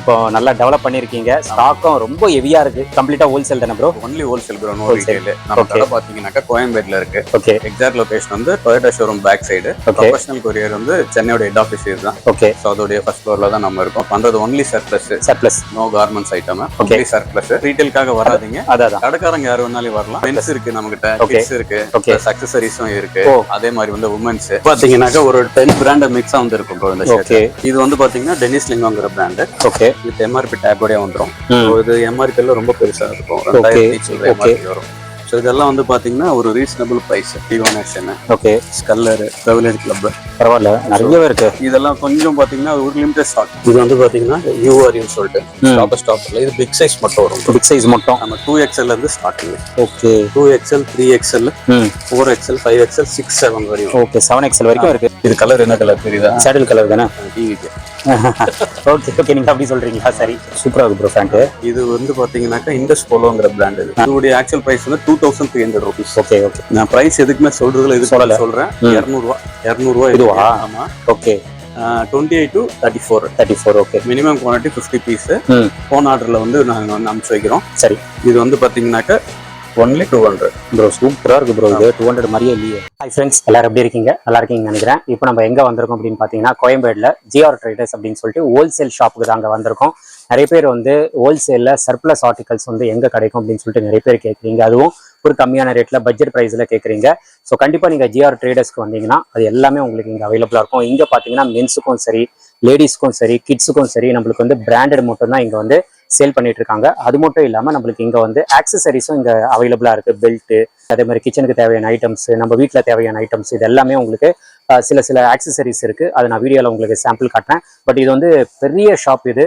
இப்போ நல்லா டெவலப் பண்ணிருக்கீங்க. ஸ்டாக்கும் ரொம்ப ஹெவியா இருக்கு. கம்ப்ளீட்டா ஹோல்சேல் தானே bro? Only wholesale bro, no retail. நம்ம கடை பாத்தீங்கன்னாக்கா கோயம்பேட்ல இருக்கு. ஓகே. எக்ஸாக்ட் லொகேஷன் வந்து Toyota showroom back side. Professional courier வந்து சென்னையோட ஹெட் ஆஃபீஸ் இதுதான். ஓகே. சோ அதோட ஃபர்ஸ்ட் ஃப்ளோர்ல தான் நம்ம இருக்கோம். பண்றது only surplus, no garments item, only surplus. ரீட்டைலுக்காக வராதீங்க. அதான் கடைக்காரங்க யார் வேணாலும் வரலாம். பென்ஸ் இருக்கு நம்ம கிட்ட, கிட்ஸ் இருக்கு, அக்சசரிஸும் இருக்கு. அதே மாதிரி வந்து உமன்ஸ் பாத்தீங்கன்னாக்கா ஒரு 10 பிராண்ட் மிக்ஸா வந்து இருக்கும் ப்ரோ இந்த ஷர்ட். இது வந்து பாத்தீங்கன்னா டெனிஸ் லிங்கோங்கிற brand. Okay. With MRP tag ஓட வந்துரும். இது எம்ஆர்பி எல்லாம் ரொம்ப பெருசா இருக்கும். 2000 எம்ஆர்பி வரும். ஸோ இதெல்லாம் வந்து பார்த்தீங்கன்னா ஒரு ரீசனபிள் ப்ரைஸ். டிவானேஷன், ஓகே, ஸ்கல்லர், ப்ரிவிலேஜ் கிளப், பரவாயில்ல நிறையவே இருக்கு. இதெல்லாம் கொஞ்சம் பார்த்தீங்கன்னா ஒரு லிமிடெட் ஸ்டாக். இது வந்து பார்த்தீங்கன்னா யூஆர்யூன்னு சொல்லிட்டு ஸ்டாப்ல இது பிக் சைஸ் மட்டும் வரும். பிக் சைஸ் மட்டும் நம்ம 2XL இருந்து starting. Okay. 2XL, 3XL, 4XL, 5XL, 6, 7 வரையும். ஓகே, 7XL வரைக்கும் இருக்கு. இது கலர் என்ன கலர் தெரியுதா? சாடில் கலர் தானே? டிவிக்கு. ஓகே ஓகே, நீங்க அப்படி சொல்றீங்களா? சரி, சூப்பரா இருக்கு ப்ரோ பேண்ட். இது வந்து பாத்தீங்கன்னாக்கா இண்டஸ் போலோங்கிற பிராண்ட். இது இதோட ஆக்சுவல் பிரைஸ் வந்து 2300 rupees. Okay okay. நான் பிரைஸ் எதுக்குமே சொல்றதுல இது சொல்றேன். 200 ரூபாய் இதுவா? ஆமா. Okay. 28 to 34. Okay. Minimum quantity 50 piece. Phone ஆர்டர்ல வந்து நாங்க வந்து அனுப்பிச்சு வைக்கிறோம். சரி. இது வந்து பாத்தீங்கன்னாக்கா ஒன்லி 200 ப்ரோ. சூப்பரா இருக்கு ப்ரோ. இது 200 மாதிரியே இல்லையே. ஹாய் ஃப்ரெண்ட்ஸ், எல்லாரும் எப்படி இருக்கீங்க? நல்லா இருக்கீங்கன்னு நினைக்கிறேன். இப்போ நம்ம எங்க வந்திருக்கோம் அப்படின்னு பாத்தீங்கன்னா கோயம்பேடுல ஜிஆர் ட்ரேடர்ஸ் அப்படின்னு சொல்லிட்டு ஹோல்சேல் ஷாப்புக்கு தாங்க வந்திருக்கோம். நிறைய பேர் வந்து ஹோல்சேல்ல சர்ப்ளஸ் ஆர்டிகல்ஸ் வந்து எங்க கிடைக்கும் அப்படின்னு சொல்லிட்டு நிறைய பேர் கேட்குறீங்க. அதுவும் ஒரு கம்மியான ரேட்ல பட்ஜெட் பிரைஸ்ல கேட்குறீங்க. ஸோ கண்டிப்பா நீங்க ஜிஆர் ட்ரேடர்ஸ்க்கு வந்தீங்கன்னா அது எல்லாமே உங்களுக்கு இங்க அவைலபிளா இருக்கும். இங்க பாத்தீங்கன்னா மென்ஸுக்கும் சரி, லேடிஸ்க்கும் சரி, கிட்ஸுக்கும் சரி, நம்மளுக்கு வந்து பிராண்டட் மட்டும் தான் இங்க வந்து சேல் பண்ணிட்டு இருக்காங்க. அது மட்டும் இல்லாம நம்மளுக்கு இங்க வந்து ஆக்சசரிஸும் இங்க அவைலபிளா இருக்கு. பெல்ட், அதே மாதிரி கிச்சனுக்கு தேவையான ஐட்டம்ஸ், நம்ம வீட்டுல தேவையான ஐட்டம்ஸ், இது எல்லாமே உங்களுக்கு சில ஆக்சசரிஸ் இருக்கு. அதை நான் வீடியோல உங்களுக்கு சாம்பிள் காட்டுறேன். பட் இது வந்து பெரிய ஷாப். இது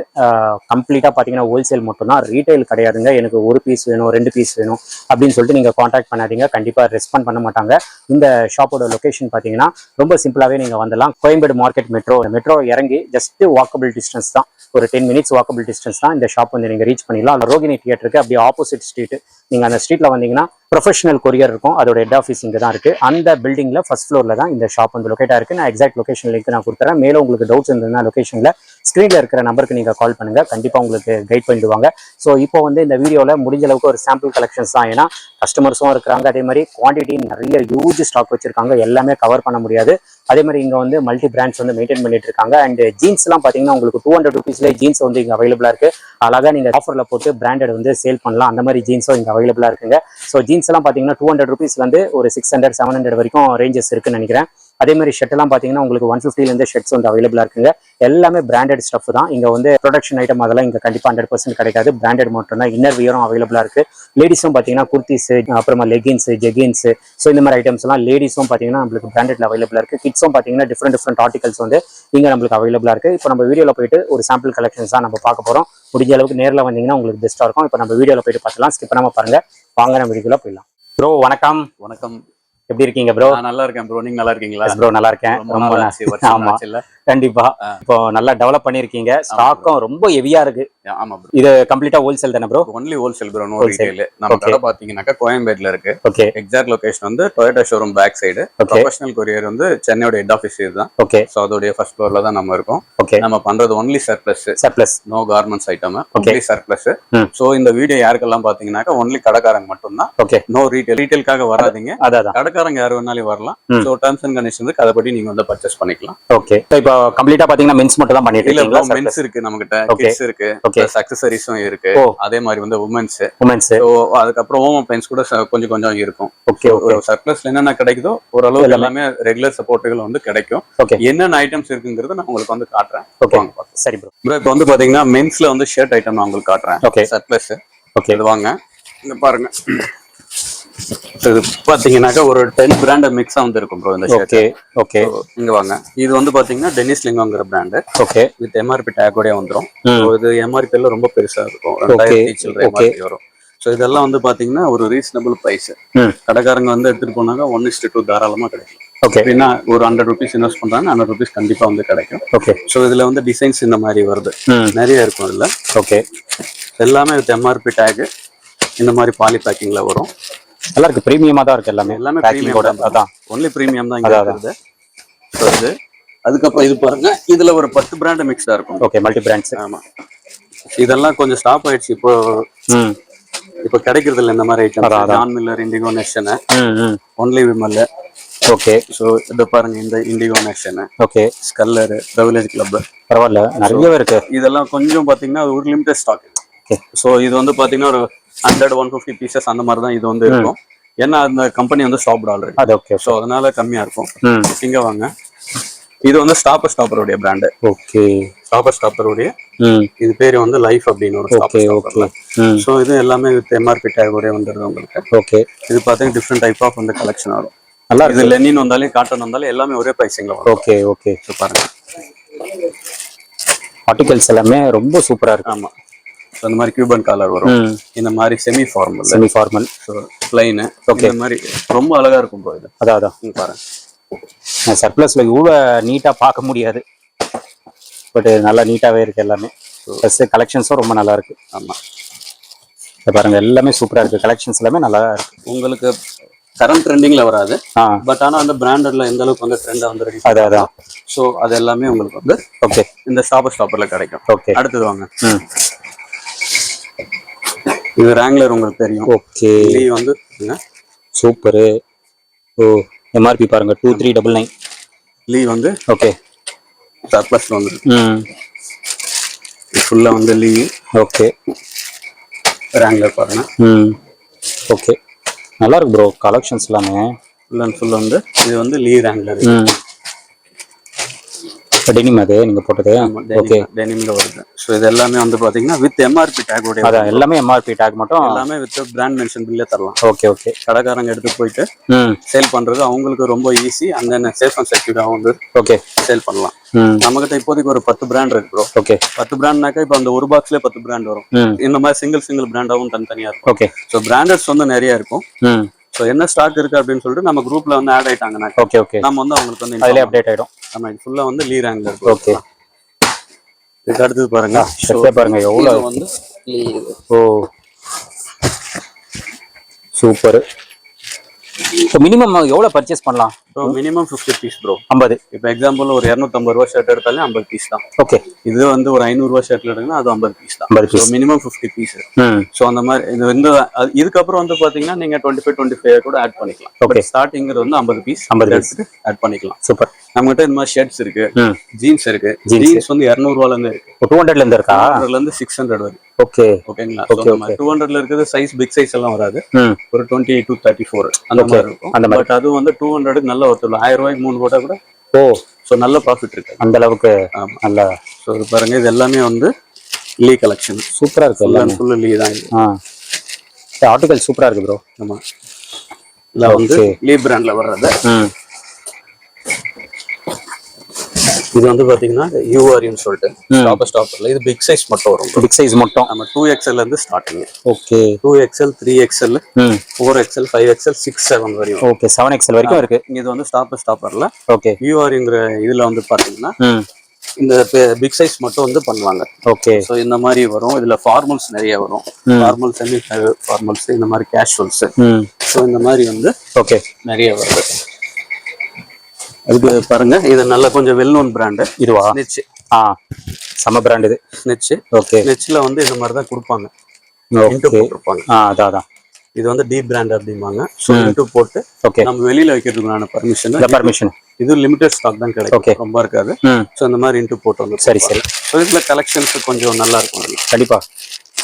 கம்ப்ளீட்டா பாத்தீங்கன்னா ஹோல்சேல் மட்டும் தான், ரீட்டைல் கிடையாதுங்க. எனக்கு 1 பீஸ் வேணும், 2 பீஸ் வேணும் அப்படின்னு சொல்லிட்டு நீங்க கான்டாக்ட் பண்ணாதீங்க. கண்டிப்பா ரெஸ்பாண்ட் பண்ண மாட்டாங்க. இந்த ஷாப்போட லொகேஷன் பாத்தீங்கன்னா ரொம்ப சிம்பிளாவே நீங்க வந்துடலாம். கோயம்பேடு மார்க்கெட் மெட்ரோ இறங்கி ஜஸ்ட் வாக்கபிள் டிஸ்டன்ஸ் தான். ஒரு 10 மினிட்ஸ் வாக்கபிள் டிஸ்டன்ஸ் தான். இந்த ஷாப் வந்து நீங்க ரீச் பண்ணிடலாம். ரோகிணி தியேட்டருக்கு அப்படியே ஆப்போசிட் ஸ்ட்ரீட். நீங்க அந்த ஸ்ட்ரீட்ல வந்தீங்கன்னா ப்ரொஃபஷனல் கொரியர் இருக்கும். அதோட ஹெட் ஆஃபீஸ் இங்கே தான் இருக்கு. அந்த பில்டிங்ல ஃபர்ஸ்ட் ஃப்ளோர்ல தான் இந்த ஷாப் வந்து லொகேட்டா இருக்கு. நான் எக்ஸாக்ட் லொகேஷன் லிங்க் நான் கொடுத்துறேன். மேலும் உங்களுக்கு டவுட்ஸ் இருந்ததுன்னா லொகேஷன்ல ஸ்க்ரீன்ல இருக்கிற நம்பருக்கு நீங்க கால் பண்ணுங்க. கண்டிப்பா உங்களுக்கு கைட் பண்ணிடுவாங்க. ஸோ இப்போ வந்து இந்த வீடியோல முடிஞ்ச அளவுக்கு ஒரு சாம்பிள் கலெக்ஷன்ஸ் தான். ஏன்னா கஸ்டமர்ஸும் இருக்கிறாங்க, அதே மாதிரி குவான்டிட்டி நிறைய ஹியூஜ் ஸ்டாக் வச்சிருக்காங்க. எல்லாமே கவர் பண்ண முடியாது. அதே மாதிரி இங்க வந்து மல்டி பிராண்ட்ஸ் வந்து மெயின்டைன் பண்ணிட்டு இருக்காங்க. அண்ட் ஜீன்ஸ் எல்லாம் பாத்தீங்கன்னா உங்களுக்கு 200 rupeesல ஜீன்ஸ் வந்து இங்க அவைலபிளா இருக்கு. அழகா நீங்க ஆஃபர்ல போட்டு பிராண்டட் வந்து சேல் பண்ணலாம். அந்த மாதிரி ஜீன்ஸும் இங்க அவைலபிளா இருக்குங்க. ஸோ ஜீன்ஸ் எல்லாம் பாத்தீங்கன்னா 200 rupeesல இருந்து ஒரு 600, 700 வரைக்கும் ரேஞ்சஸ் இருக்குன்னு நினைக்கிறேன். அதே மாதிரி ஷர்ட் எல்லாம் பாத்தீங்கன்னா உங்களுக்கு 150ல இருந்து ஷர்ட்ஸ் வந்து அவைலபிளா இருக்குங்க. எல்லாமே பிராண்டட் ஸ்டஃப் தான். இங்க வந்து ப்ரொடக்ஷன் ஐட்டம் அதெல்லாம் இங்க கண்டிப்பா 100% கிடைக்காது. பிராண்டட் மட்டும் தான். இன்னர் வியரும் அவைலபிளா இருக்கு. லேடிஸும் பாத்தீங்கன்னா குர்த்திஸ், அப்புறமா லெகின்ஸ், ஜெகின்ஸ், ஸோ இந்த மாதிரி ஐட்டம்ஸ் எல்லாம் லேடிஸும் பாத்தீங்கன்னா நம்மளுக்கு பிராண்டட்ல அவைலபிளா இருக்கு. கிட்ஸும் பாத்தீங்கன்னா டிஃப்ரெண்ட் ஆர்டிகல்ஸ் வந்து இங்க நம்மளுக்கு அவைலபிளா இருக்கு. இப்போ நம்ம வீடியோல போயிட்டு ஒரு சாம்பிள் கலெக்ஷன்ஸ் தான் நம்ம பார்க்க போறோம். முடிஞ்ச அளவுக்கு நேரில் வந்தீங்கன்னா உங்களுக்கு பெஸ்டா இருக்கும். இப்போ நம்ம வீடியோல போயிட்டு பார்க்கலாம். ஸ்கிப் பண்ணாம பாருங்க. வாங்க நம்ம வீடியோல போயிடலாம். ப்ரோ வணக்கம். வணக்கம். எப்படி இருக்கீங்க ப்ரோ? நல்லா இருக்கேன் ப்ரோ. நீங்க நல்லா இருக்கீங்களா? ப்ரோ நல்லா இருக்கேன். ரொம்ப ஆமா, கண்டிப்பா. இப்போ நல்லா டெவலப் பண்ணிருக்கீங்க. ஸ்டாக்கும் ரொம்ப ஹெவியா இருக்கு. ஆமா ப்ரோ. இது கம்ப்ளீட்டா ஹோல்சேல் தானே bro? Only wholesale bro, no retail. நம்ம கடை பாத்தீங்கன்னாக்கா கோயம்பேட்ல இருக்கு. ஓகே. எக்ஸாக்ட் லொகேஷன் வந்து Toyota showroom back side. Professional courier வந்து சென்னையோட ஹெட் ஆஃபீஸ் இதுதான். ஓகே. சோ அதோட ஃபர்ஸ்ட் ஃப்ளோர்ல தான் நம்ம இருக்கோம். ஓகே. நம்ம பண்றது only surplus, no garments item, only surplus. So இந்த வீடியோ யாருக்கெல்லாம் பாத்தீங்கன்னாக்கா ஒன்லி கடைக்காரங்க மட்டும் தான். ஓகே. No retail. ரீட்டைலுக்காக வராதீங்க. அதான் கடைக்காரங்க யார் வேணாலும் வரலாம். சோ டர்ம்ஸ் அண்ட் கண்டிஷன்ஸ் வந்து அதபடி நீங்க வந்து பர்ச்சேஸ் பண்ணிக்கலாம். ஓகே. இப்போ கம்ப்ளீட்டா பாத்தீங்கன்னா மென்ஸ் மட்டும் தான் பண்ணிட்டு இருக்கீங்களா? மென்ஸ் இருக்கு நம்ம கிட்ட, கிட்ஸ் இருக்கு, அக்சசரிஸும் இருக்கு. அதே மாதிரி வந்து உமன்ஸ். சோ அதுக்கப்புறம் ஹோம் அப்ளையன்ஸ் கூட கொஞ்சம் இருக்கும். ஓகே. சர்ப்ளஸ்ல என்னென்ன கிடைக்குதோ ஓரளவு எல்லாமே ரெகுலர் சப்போர்ட்டுகள் வந்து கிடைக்கும். என்னென்ன ஐட்டம்ஸ் இருக்குங்கிறது நான் உங்களுக்கு வந்து காட்டுறேன். வாங்க. சரி ப்ரோ. இப்போ வந்து பாத்தீங்கன்னா மென்ஸ்ல வந்து ஷர்ட் ஐட்டம் நான் உங்களுக்கு காட்டுறேன். ஓகே. சர்ப்ளஸ். ஓகே. இது வாங்க இங்க பாருங்க. இது பாத்தீங்கன்னாக்கா ஒரு 10 பிராண்ட் மிக்ஸா வந்து இருக்கும் ப்ரோ இந்த ஷர்ட். ஓகே. இங்க வாங்க. இது வந்து பாத்தீங்கன்னா டெனிஸ் லிங்கோங்கிற brand. Okay. With MRP tag ஓட வந்துரும். இது எம்ஆர்பி எல்லாம் ரொம்ப பெருசா இருக்கும். 2000 எம்ஆர்பி வரும். சோ இதெல்லாம் வந்து பாத்தீங்கன்னா ஒரு ரீசனபிள் பிரைஸ். கடைக்காரங்க வந்து எடுத்துட்டு போனாங்க 1:2 தாராளமா கிடைக்கும். ஓகே. அப்படின்னா ஒரு 100 rupees இன்வெஸ்ட் பண்றாங்க, 100 rupees கண்டிப்பா வந்து கிடைக்கும். ஓகே. சோ இதுல வந்து டிசைன்ஸ் இந்த மாதிரி வருது, நிறைய இருக்கும் இதுல. ஓகே. எல்லாமே வித் எம்ஆர்பி டேக் இந்த மாதிரி பாலி பேக்கிங்ல வரும். நல்லா இருக்கு. பிரீமியமா தான் இருக்கு. எல்லாமே பிரீமியம் தான். ஒன்லி பிரீமியம் தான் இங்க இருக்குது. சோ இது அதுக்கப்புறம் இது பாருங்க, இதுல ஒரு 10 பிராண்ட் மிக்ஸா இருக்கும். ஓகே. Multi brands. ஆமா. இதெல்லாம் கொஞ்சம் ஸ்டாப் ஆயிடுச்சு இப்போ. ம் இப்போ கிடைக்கிறது இல்லை இந்த மாதிரி item. John Miller, Indigo Nation, only Vimal. Okay. So இதை பாருங்க, இந்த Indigo Nation, okay, Scullers, privilege club. பரவாயில்ல, நிறையவே இருக்கு. இதெல்லாம் கொஞ்சம் பாத்தீங்கன்னா ஒரு லிமிடெட் ஸ்டாக். ஸோ இது வந்து பாத்தீங்கன்னா ஒரு 100-150 பீசஸ் அந்த மாதிரி தான் இது வந்து இருக்கும். ஏன்னா அந்த கம்பெனி வந்து ஸ்டாப்ட் ஆல்ரெடி. அது ஓகே. ஸோ அதனால கம்மியா இருக்கும். இங்க வாங்க, இது வந்து ஸ்டாப்பருடைய பிராண்டு. ஓகே, ஸ்டாப்பருடைய இது பேரு வந்து லைஃப் அப்படின்னு ஒரு ஸ்டாப்பர். ஸோ இது எல்லாமே வித் எம்ஆர்பி டேகோட வந்துடுது உங்களுக்கு. ஓகே, இது பாத்தீங்கன்னா டிஃப்ரெண்ட் டைப் ஆஃப் வந்து கலெக்ஷன் வரும். நல்லா இது லெனின் வந்தாலும் காட்டன் வந்தாலும் எல்லாமே ஒரே பிரைசிங்ல வரும். ஓகே ஓகே, பாருங்க ஆர்டிகல்ஸ் எல்லாமே ரொம்ப சூப்பரா இருக்கு. ஆமா, அந்த மாதிரி கியூபன் காலர் வரும், இந்த மாதிரி செமி ஃபார்மல், பிளைன். ஓகே, இந்த மாதிரி ரொம்ப அழகா இருக்கும் ப்ரோ. இது அதான் பாருங்க, சர்ப்ளஸ்ல இவ்வளோ நீட்டா பார்க்க முடியாது, பட் நல்லா நீட்டாவே இருக்கு எல்லாமே. ப்ளஸ் கலெக்ஷன்ஸும் ரொம்ப நல்லா இருக்கு. ஆமா, பாருங்க எல்லாமே சூப்பரா இருக்கு, கலெக்ஷன்ஸ் எல்லாமே நல்லா இருக்கு. உங்களுக்கு கரண்ட் ட்ரெண்டிங்ல வராது, பட் ஆனா அந்த பிராண்டட்ல எந்த அளவுக்கு வந்து ட்ரெண்டா வந்து அதான். ஸோ அது எல்லாமே உங்களுக்கு வந்து ஓகே இந்த ஸ்டாப்பர்ல கிடைக்கும். ஓகே, அடுத்தது வாங்க. இது ராங்லர் உங்களுக்கு தெரியும். ஓகே, லீ வந்து சூப்பரு. ஓ, எம்ஆர்பி பாருங்க 2399. லீ வந்து ஓகே சர்ப்ளஸ்ல வந்து ஃபுல்லா வந்து லீ. ஓகே, ராங்லர் பாருங்க. ஓகே, நல்லா இருக்கு ப்ரோ, கலெக்ஷன்ஸ் எல்லாமே ஃபுல் அண்ட் ஃபுல் வந்து இது வந்து லீ ராங்லர். டெனிம் அது நீங்க போட்டது. ஓகே, டெனிம்ல வருது. ஸோ இது எல்லாமே வந்து பாத்தீங்கன்னா வித் எம்ஆர்பி டேக் உடைய. அதான் எல்லாமே எம்ஆர்பி டேக் மட்டும், எல்லாமே வித் பிராண்ட் மென்ஷன் பில்லே தரலாம். ஓகே ஓகே, கடைக்காரங்க எடுத்து போயிட்டு சேல் பண்றது அவங்களுக்கு ரொம்ப ஈஸி. அந்த சேஃப் அண்ட் செக்யூர்டாகவும் வந்து ஓகே சேல் பண்ணலாம். நம்மகிட்ட இப்போதைக்கு ஒரு 10 பிராண்ட் இருக்கு ப்ரோ. ஓகே, 10 பிராண்ட்னாக்கா இப்போ அந்த ஒரு பாக்ஸ்லேயே 10 பிராண்ட் வரும். இந்த மாதிரி சிங்கிள் பிராண்டாவும் தனித்தனியா இருக்கும். ஓகே, ஸோ பிராண்டட்ஸ் வந்து நிறைய இருக்கும். ஸோ என்ன ஸ்டாக் இருக்கு அப்படின்னு சொல்லிட்டு நம்ம குரூப்ல வந்து ஆட் ஆயிட்டாங்கன்னா ஓகே ஓகே நம்ம வந்து அவங்களுக்கு வந்து அதிலே அப்டேட் ஆயிடும். நம்ம இது ஃபுல்லா வந்து லீ ரேங்க்ல இருக்கு. ஓகே, இதுக்கு அடுத்தது பாருங்க, பாருங்க எவ்வளவு வந்து லீ. ஓ சூப்பர். இப்போ மினிமம் எவ்வளவு பர்ச்சேஸ் பண்ணலாம்? Bro minimum 50 piece bro. 50. இப்போ எக்ஸாம்பிள் ஒரு 250 ரூபா ஷர்ட் எடுத்தாலே 50 பீஸ் தான். ஓகே, இது வந்து ஒரு 500 ரூபா ஷர்ட்ல எடுத்தா அது 50 பீஸ் தான். 50 பீஸ், மினிமம் 50 பீஸ். சோ அந்த மாதிரி இது வந்து இதுக்கப்புறம் வந்து பாத்தீங்கன்னா நீங்க 25 கூட ஆட் பண்ணிக்கலாம். ஓகே, ஸ்டார்டிங் வந்து 50 பீஸ் 50 பீஸ் ஆட் பண்ணிக்கலாம். சூப்பர். நம்மகிட்ட இந்த மாதிரி ஷர்ட்ஸ் இருக்கு, ஜீன்ஸ் இருக்கு. ஜீன்ஸ் வந்து 200 ரூபால இருந்து இருக்கு, 200ல இருந்து இருக்கா, 200ல இருந்து 600 வரைக்கும். ஓகே ஓகேங்களா. ஓகே, 200ல இருக்கிறது சைஸ் பிக் சைஸ் எல்லாம் வராது, ஒரு 28 to 34 அந்த மாதிரி இருக்கும். பட் அது வந்து 200க்கு நல்ல ஒருத்தர் 1000 ரூபாய்க்கு 3 போட்டா கூட ஓ சோ நல்ல ப்ராஃபிட் இருக்கு அந்த அளவுக்கு. நல்ல சோ பாருங்க, இது எல்லாமே வந்து லீ கலெக்ஷன் சூப்பரா இருக்கு. எல்லாமே ஃபுல் லீ தான் இது. ஆர்டிகல் சூப்பரா இருக்கு ப்ரோ. ஆமா, இல்ல வந்து லீ பிராண்ட்ல வர்றது. இது வந்து பாத்தீங்கன்னா யூஆர்னு சொல்லிட்டு ஸ்டாப்பர்ல இது பிக் சைஸ் மட்டும் வரும். பிக் சைஸ் மட்டும் நம்ம 2XL இருந்து starting. Okay, 2XL 3XL 4XL 5XL 6 7 வரையும். ஓகே, 7XL வரைக்கும் இருக்கு. இது வந்து ஸ்டாப்பர்ல. ஓகே, யூஆர்ங்கிற இதுல வந்து பாத்தீங்கன்னா இந்த பிக் சைஸ் மட்டும் வந்து பண்ணுவாங்க. ஓகே, சோ இந்த மாதிரி வரும். இதுல ஃபார்மல்ஸ் நிறைய வரும், ஃபார்மல்ஸ் செமி ஃபார்மல்ஸ், இந்த மாதிரி கேஷுவல்ஸ். சோ இந்த மாதிரி வந்து ஓகே நிறைய வருது. அதுக்கு பாருங்க, இது நல்ல கொஞ்சம் வெல் நோன் பிராண்ட். இதுவா? ஸ்னிட்ச். சம பிராண்ட் இது ஸ்னிட்ச். ஓகே, ஸ்னிட்ச்ல வந்து இந்த மாதிரி தான் கொடுப்பாங்க, இன்டு போட்டுருப்பாங்க. அதான் இது வந்து டி பிராண்ட் அப்படிம்பாங்க. ஸோ இன்டு போட்டு ஓகே நம்ம வெளியில வைக்கிறதுக்கான பர்மிஷன் இது லிமிடெட் ஸ்டாக் தான் கிடைக்கும், ரொம்ப இருக்காது. ஸோ இந்த மாதிரி இன்டு போட்டு வந்து சரி சரி. ஸோ இதுல கலெக்ஷன்ஸ் கொஞ்சம் நல்லா இருக்கும் கண்டிப்பா.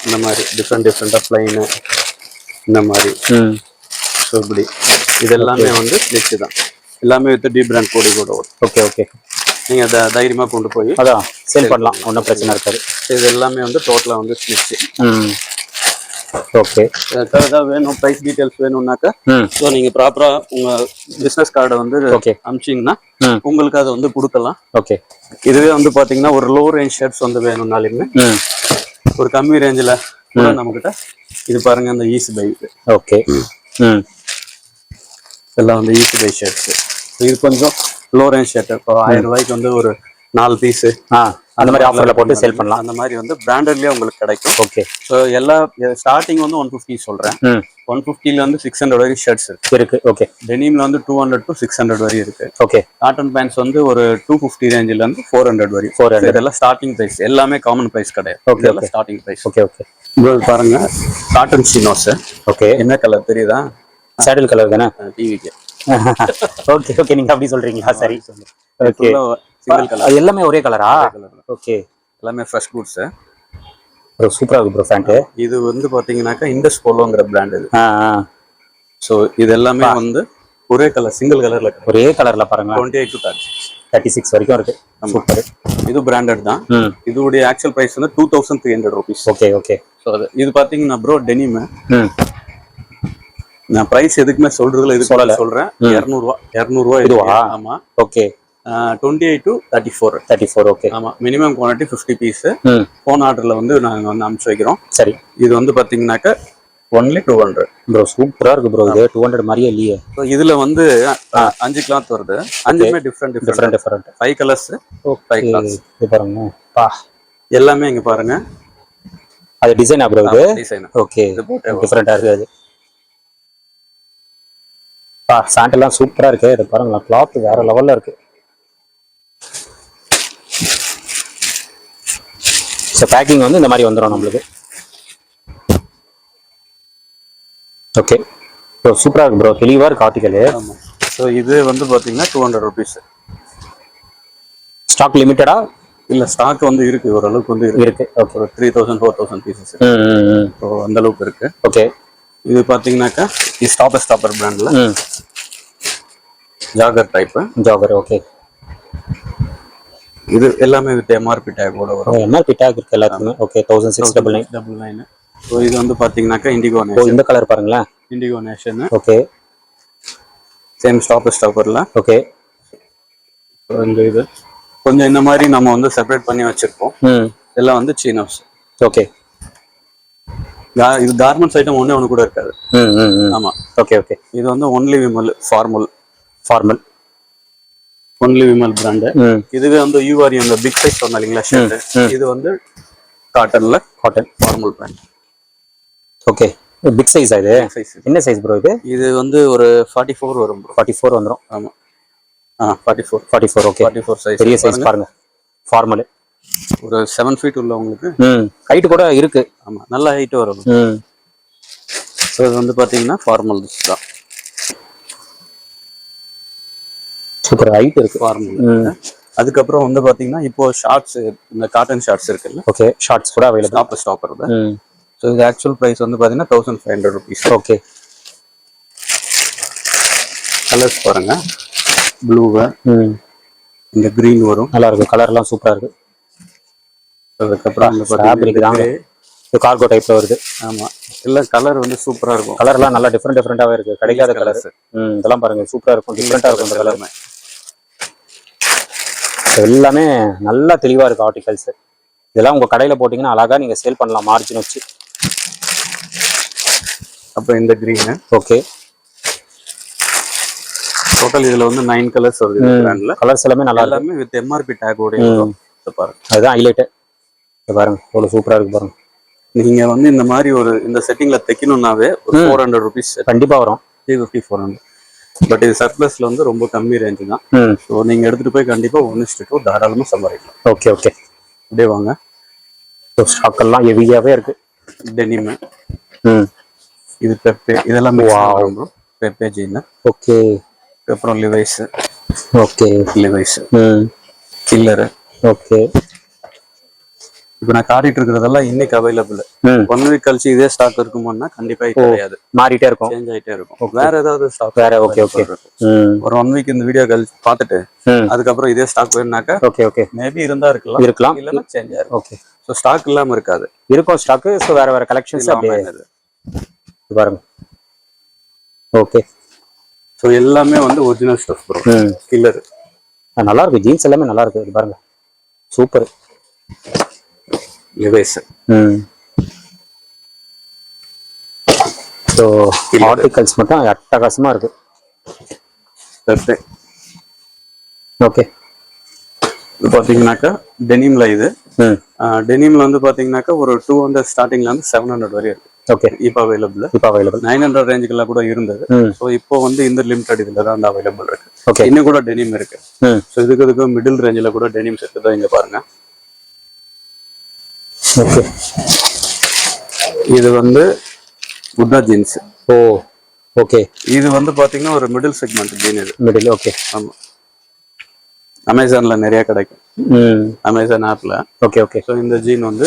இந்த மாதிரி டிஃப்ரெண்டா பிளைனு இந்த மாதிரி. ஸோ இப்படி இது எல்லாமே வந்து ஸ்னிட்ச் தான், எல்லாமே வித் டி பிராண்ட் கோடி கூட வரும். ஓகே ஓகே, நீங்க தைரியமா கொண்டு போய் அதான் சேல் பண்ணலாம், ஒன்றும் பிரச்சனை இருக்காது. இது எல்லாமே வந்து டோட்டலா வந்து ஸ்னிட்ச். ஓகே, ஏதாவது வேணும் ப்ரைஸ் டீடைல்ஸ் வேணும்னாக்கா ஸோ நீங்க ப்ராப்பரா உங்க பிசினஸ் கார்டை வந்து அனுப்பிச்சிங்கன்னா உங்களுக்கு அதை வந்து கொடுக்கலாம். ஓகே, இதுவே வந்து பாத்தீங்கன்னா ஒரு லோ ரேஞ்ச் ஷர்ட்ஸ் வந்து வேணும்னாலுமே ஒரு கம்மி ரேஞ்சில் நம்ம கிட்ட இது பாருங்க, இந்த ஈஸி பை. ஓகே, இதெல்லாம் வந்து ஈஸி பை ஷர்ட்ஸ். இது கொஞ்சம் லோ ரேஞ்ச் ஷர்ட். இப்போ 1000 ரூபாய்க்கு வந்து ஒரு 4 பீஸ் அந்த மாதிரி ஆஃபர்ல போட்டு சேல் பண்ணலாம். அந்த மாதிரி வந்து பிராண்டட்லயே உங்களுக்கு கிடைக்கும். ஓகே. ஸோ எல்லா ஸ்டார்டிங் வந்து 150 சொல்றேன். 150ல வந்து 600 வரை ஷர்ட்ஸ் இருக்கு. ஓகே. டெனிம்ல வந்து 200 to 600 வரை இருக்கு. ஓகே. காட்டன் பேண்ட்ஸ் வந்து ஒரு 250 ரேஞ்சில இருந்து 400 வரை. இதெல்லாம் ஸ்டார்டிங் பிரைஸ், எல்லாமே காமன் பிரைஸ் கிடையாது. இதெல்லாம் ஸ்டார்டிங் பிரைஸ். Okay okay. பாருங்க காட்டன் சினோஸ். ஓகே. என்ன கலர் தெரியுதா? சாடில் கலர் தானே? டிவிக்கு. ஓகே ஓகே, நீங்க அப்படி சொல்றீங்களா? சரி. ஓகே. Single colour. எல்லாமே ஒரே கலரா? ஓகே. எல்லாமே ஃப்ரெஷ் கூட்ஸ். ப்ரோ சூப்பரா இருக்கு ப்ரோ பேண்ட். இது வந்து பாத்தீங்கன்னாக்கா இண்டஸ் போலோங்கிற பிராண்ட் இது. சோ இது எல்லாமே வந்து ஒரே கலர், சிங்கிள் கலர்ல, ஒரே கலர்ல பாருங்க. 28 to 36 வரைக்கும் இருக்கு. சூப்பர். இது பிராண்டட் தான். இதோட ஆக்சுவல் பிரைஸ் வந்து 2300 rupees. Okay okay. சோ இது பாத்தீங்கன்னா ப்ரோ டெனிம். நான் பிரைஸ் எதுக்குமே சொல்றதுல இது சொல்றேன். 200 ரூபாய் இதுவா? ஆமா. ஓகே. 28 to 34. ஓகே. ஆமா. Minimum quantity 50 piece. போன் ஆர்டர்ல வந்து நாங்க வந்து அனுப்பிச்சு வைக்கிறோம். சரி. இது வந்து பாத்தீங்கன்னாக்க only 200. ப்ரோ சூப்பரா இருக்கு ப்ரோ. இது 200 மாதிரியே இல்லையே. சோ இதுல வந்து 5 கிளாத் வருது. 5மே டிஃபரெண்ட் 5 கலர்ஸ். 5 கிளாத்ஸ். இது பாருங்க. பா எல்லாமே இங்க பாருங்க. அது டிசைனா ப்ரோ? இது டிசைன். ஓகே. டிஃபரெண்டா இருக்கு அது. பா சாண்ட் எல்லாம் சூப்பரா இருக்கு. இது பாருங்க, கிளாத் வேற லெவல்ல இருக்கு. ஸோ பேக்கிங் வந்து இந்த மாதிரி வந்துடும் நம்மளுக்கு. ஓகே. ஸோ சூப்பராக இருக்கு ப்ரோ, தெளிவாக இருக்கு ஆர்டிக்கல். ஸோ இது வந்து பார்த்தீங்கன்னா 200 rupees. ஸ்டாக் லிமிட்டடா? இல்லை, ஸ்டாக் வந்து இருக்கு, ஓரளவுக்கு வந்து இருக்கு. ஓகே. ஒரு 3000 4000 பீசஸ். ஸோ அந்த அளவுக்கு இருக்கு. ஓகே. இது பார்த்தீங்கன்னாக்கா இது ஸ்டாப்பர் பிராண்டில் ஜாகர் டைப்பு. ஜாகர். ஓகே. இது எல்லாமே வித் எம்ஆர்பி டேக்கோட வரும். எம்ஆர்பி டேக் இருக்கு எல்லாத்துக்குமே. ஓகே. 1699. ஸோ இது வந்து பார்த்தீங்கன்னாக்கா இண்டிகோ நேஷன். இந்த கலர் பாருங்களேன். Indigo Nation. ஓகே. சேம் ஸ்டாப்பர்ல. ஓகே. ஸோ இது கொஞ்சம் இந்த மாதிரி நம்ம வந்து செப்பரேட் பண்ணி வச்சிருப்போம். இதெல்லாம் வந்து சீனோஸ். ஓகே. இது கார்மெண்ட்ஸ் ஐட்டம் ஒன்று கூட இருக்காது. ஆமா. Okay okay. இது வந்து only Vimal formal only Vimal brand. இதுவே வந்து யூஆரி அந்த பிக் சைஸ் சொன்னா இல்லைங்களா ஷர்ட், இது வந்து cotton formal brand. Okay. Big size இது. என்ன சைஸ் ப்ரோ இது? இது வந்து ஒரு 44 வரும் ப்ரோ. 44 வந்துரும். ஆமா. 44. ஓகே. 44 சைஸ். பெரிய சைஸ் பாருங்க. ஃபார்மல். ஒரு 7 feet உள்ள உங்களுக்கு. ஹைட் கூட இருக்கு. ஆமா, நல்ல ஹைட் வரும். சோ இது வந்து பாத்தீங்கன்னா ஃபார்மல் தான். சூப்பர் ஹைட் இருக்கு ஃபார்மல். அதுக்கப்புறம் வந்து பாத்தீங்கன்னா இப்போ ஷார்ட்ஸ், இந்த காட்டன் ஷார்ட்ஸ் இருக்குல்ல. ஓகே. ஷார்ட்ஸ் கூட அவைலபிள். ஸ்டாப்பர் தான். சோ இது ஆக்சுவல் பிரைஸ் வந்து பாத்தீங்கன்னா 1500 rupees. ஓகே. கலர்ஸ் பாருங்க. ப்ளூ, இந்த கிரீன் வரும். நல்லா இருக்கு. கலர் எல்லாம் சூப்பரா இருக்கு. அதுக்கப்புறம் இந்த கார்கோ டைப்ல வருது. ஆமா. இல்ல கலர் வந்து சூப்பரா இருக்கும். கலர் எல்லாம் நல்லா டிஃபரெண்டாவே இருக்கு. கிடைக்காத கலர்ஸ். இதெல்லாம் பாருங்க சூப்பரா இருக்கும். டிஃபரெண்டா இருக்கும் இந்த கலர். எல்லாமே நல்லா தெளிவா இருக்கு ஆர்டிகல்ஸ். இதெல்லாம் உங்க கடையில போட்டீங்கன்னா அழகா நீங்க சேல் பண்ணலாம் மார்ஜின் வச்சு. அப்ப இந்த கிரீன். ஓகே. டோட்டல் இதுல வந்து 9 கலர்ஸ் வருது இந்த பிராண்ட்ல. கலர்ஸ் எல்லாமே நல்லா இருக்கு. எல்லாமே வித் எம்ஆர்பி டேக் ஓட இருக்கும். பாருங்க. அதுதான் ஹைலைட். பாருங்க எவ்வளவு சூப்பரா இருக்கு பாருங்க. நீங்க வந்து இந்த மாதிரி ஒரு இந்த செட்டிங்ல தைக்கணும்னாவே ஒரு 400 rupees கண்டிப்பா வரும். 350 400. பட் இது சர்ப்ளஸ்ல வந்து ரொம்ப கம்மி ரேஞ்ச் தான். ஸோ நீங்க எடுத்துட்டு போய் கண்டிப்பா 1:2 தாராளமா சம்பாதிக்கலாம். Okay okay. அப்படியே வாங்க. ஸ்டாக் எல்லாம் ஹெவியாவே இருக்கு. டெனிம். இது பெப்பே. இதெல்லாம் பெப்பே ஜீன். ஓகே. அப்புறம் Levi's. Okay. Levi's. Killer. Okay. இப்போ நான் காட்டிட்டு இருக்கிறதெல்லாம் இன்னைக்கு அவைலபிள். 1 week கழிச்சு இதே ஸ்டாக் இருக்குமோன்னா கண்டிப்பா கிடையாது. மாறிட்டே இருக்கும், சேஞ்ச் ஆயிட்டே இருக்கும். வேற ஏதாவது ஸ்டாக் வேற. Okay okay. ஒரு 1 week இந்த வீடியோ கழிச்சு பார்த்துட்டு அதுக்கப்புறம் இதே ஸ்டாக் வேணும்னாக்கா ஓகே ஓகே மேபி இருக்கலாம் இல்லைன்னா சேஞ்ச் ஆயிரும். ஓகே. ஸோ ஸ்டாக் இல்லாம இருக்காது, இருக்கும் ஸ்டாக். ஸோ வேற கலெக்ஷன்ஸ் அப்படியே பாருங்க. ஓகே. ஸோ எல்லாமே வந்து ஒரிஜினல் ஸ்டஃப் ப்ரோ. கில்லர் நல்லா இருக்கு. ஜீன்ஸ் எல்லாமே நல்லா இருக்கு. பாருங்க சூப்பர். லிவைஸ். ஸோ ஆர்டிகல்ஸ் மட்டும் அட்டகாசமா இருக்கு. ஓகே. இது பாத்தீங்கன்னாக்கா டெனிம்ல இது டெனிம்ல வந்து பாத்தீங்கன்னாக்கா ஒரு 200 ஸ்டார்டிங்ல இருந்து 700 வரை இருக்கு. ஓகே, இப்போ அவைலபிள் 900 ரேஞ்சுக்குலாம் கூட இருந்தது. ஸோ இப்போ வந்து இந்த லிமிடெட் இதுல தான் அந்த அவைலபிள் இருக்கு. ஓகே, இன்னும் கூட டெனிம் இருக்கு. ஸோ இதுக்கு மிடில் ரேஞ்சில் கூட டெனிம் செட்டு தான் இங்க பாருங்க. ஓகே, இது வந்து புத்தா ஜீன்ஸ். ஓ ஓகே, இது வந்து பாத்தீங்கன்னா ஒரு மிடில் செக்மெண்ட் ஜீன். இது மிடில். ஓகே, ஆமா, அமேசான்ல நிறைய கிடைக்கும். அமேசான் ஆப்ல. Okay okay. ஸோ இந்த ஜீன் வந்து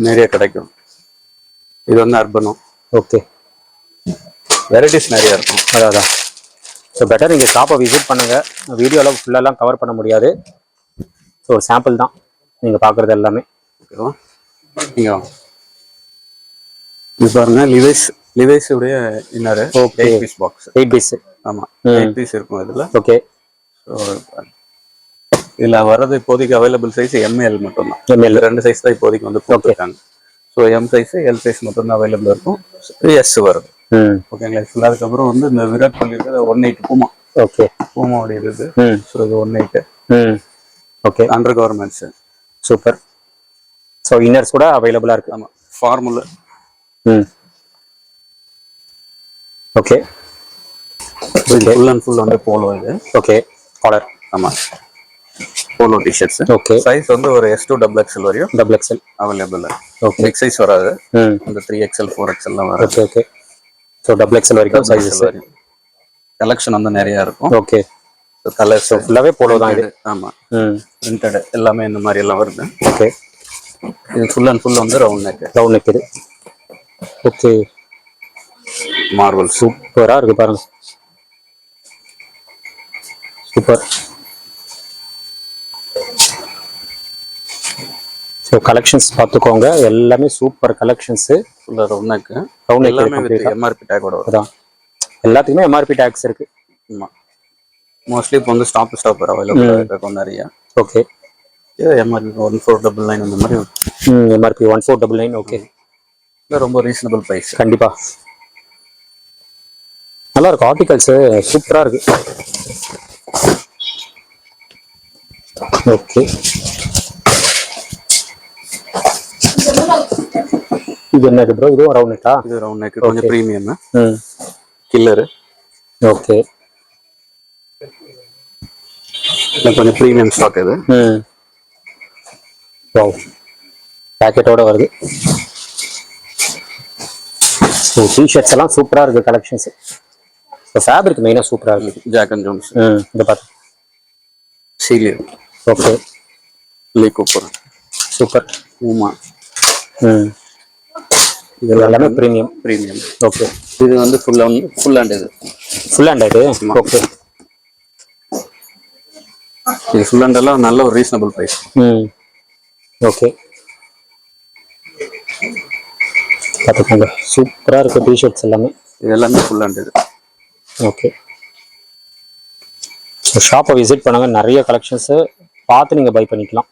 நிறைய கிடைக்கும். இது வந்து அர்பனும். ஓகே, வெரைட்டிஸ் நிறைய இருக்கும். அதான். ஸோ பெட்டர் நீங்கள் ஷாப்பை விசிட் பண்ணுங்க. வீடியோவில் ஃபுல்லாலாம் கவர் பண்ண முடியாது. ஸோ ஒரு சாம்பிள் தான் நீங்கள் பார்க்குறது எல்லாமே. ஓகேவா? நீங்கள் வாங்க. இது பாருங்க, லிவைஸ் உடைய inner. Okay, 8 piece box. 8 piece. ஆமாம், 8 பீஸ் இருக்கும் இதில். ஓகே. ஸோ இதில் வர்றது இப்போதைக்கு அவைலபிள் சைஸ் எம்எல் மட்டும்தான். எம்எல் 2 சைஸ் தான் இப்போதைக்கு வந்து போட்டிருக்காங்க. So M size L size மட்டும்தான் அவைலபிள் இருக்கும். எஸ் வருது. ஓகேங்களா? ஃபுல்லாக அதுக்கப்புறம் வந்து இந்த விராட் கோலி இருக்கிற 180 பூமா. ஓகே, பூமாவுடைய இது. ஸோ இது 180. Okay, under garments. சூப்பர். ஸோ இன்னர்ஸ் கூட அவைலபிளாக இருக்கு. ஆமாம், formal. Okay, full and full வந்து போலோ இது. Okay, collar. ஆமாம், போலோ டிஷர்ட்ஸ். ஓகே, சைஸ் வந்து ஒரு S2 XXL வரையும் XXL available. Okay, big size வராது. அந்த 3XL 4XL எல்லாம் வராது. Okay okay. ஸோ XXL வரைக்கும் சைஸஸ் வரையும் கலெக்ஷன் வந்து நிறைய இருக்கும். ஓகே, கலர்ஸ் ஃபுல்லாகவே போலோ தான் இது. ஆமாம், பிரிண்டட் எல்லாமே இந்த மாதிரி எல்லாம் வருது. ஓகே, இது ஃபுல் அண்ட் ஃபுல் வந்து ரவுண்ட் நெக். ரவுண்ட் நெக் இது. Okay, Marvel. சூப்பராக இருக்கு பாருங்க. சூப்பர். ஸோ கலெக்ஷன்ஸ் பார்த்துக்கோங்க, எல்லாமே சூப்பர் கலெக்ஷன்ஸு. ஃபுல்லாக ரவுண்ட் நெக். ரவுண்ட் நெக் எல்லாமே வித் எம்ஆர்பி டேக்கோட வரும். அதான், எல்லாத்துக்குமே எம்ஆர்பி டேக்ஸ் இருக்கு. ஆமாம், மோஸ்ட்லி இப்போ வந்து ஸ்டாப்பர் அவைலபிள் இருக்கும் நிறைய. ஓகே, எம்ஆர்பி 1499 அந்த மாதிரி. எம்ஆர்பி 1499. ஓகே, ரொம்ப ரீசனபிள் ப்ரைஸ். கண்டிப்பா நல்லா இருக்கும். ஆர்டிகல்ஸ் சூப்பரா இருக்கு. ஓகே, இது என்னது ப்ரோ? இதுவும் ரவுண்ட் நெக்கா? இது ரவுண்ட் நெக், கொஞ்சம் பிரீமியம். கில்லர். ஓகே, கொஞ்சம் பிரீமியம் ஸ்டாக் இது. வாவ், பேக்கெட்டோட வருது. ஸோ டிஷர்ட்ஸ் எல்லாம் சூப்பராக இருக்குது கலெக்ஷன்ஸ். ஸோ ஃபேப்ரிக் மெயினாக சூப்பராக இருக்குது. Jack and Jones. இதை பார்த்து சீலியர். Okay, Lee Cooper. சூப்பர். ஊமா. இது எல்லாமே ப்ரீமியம். ஓகே, இது வந்து ஃபுல் ஹேண்ட். இது ஃபுல் ஹேண்ட் இது. ஓகே, இது ஃபுல் ஹேண்ட் எல்லாம் நல்ல ஒரு ரீசனபிள் ப்ரைஸ். ஓகே, பார்த்துக்கோங்க, சூப்பராக இருக்குது டிஷர்ட்ஸ் எல்லாமே. இது எல்லாமே ஃபுல் ஹேண்ட் இது. ஓகே, ஸோ ஷாப்பை விசிட் பண்ணுங்க, நிறைய கலெக்ஷன்ஸு பார்த்து நீங்கள் பை பண்ணிக்கலாம்.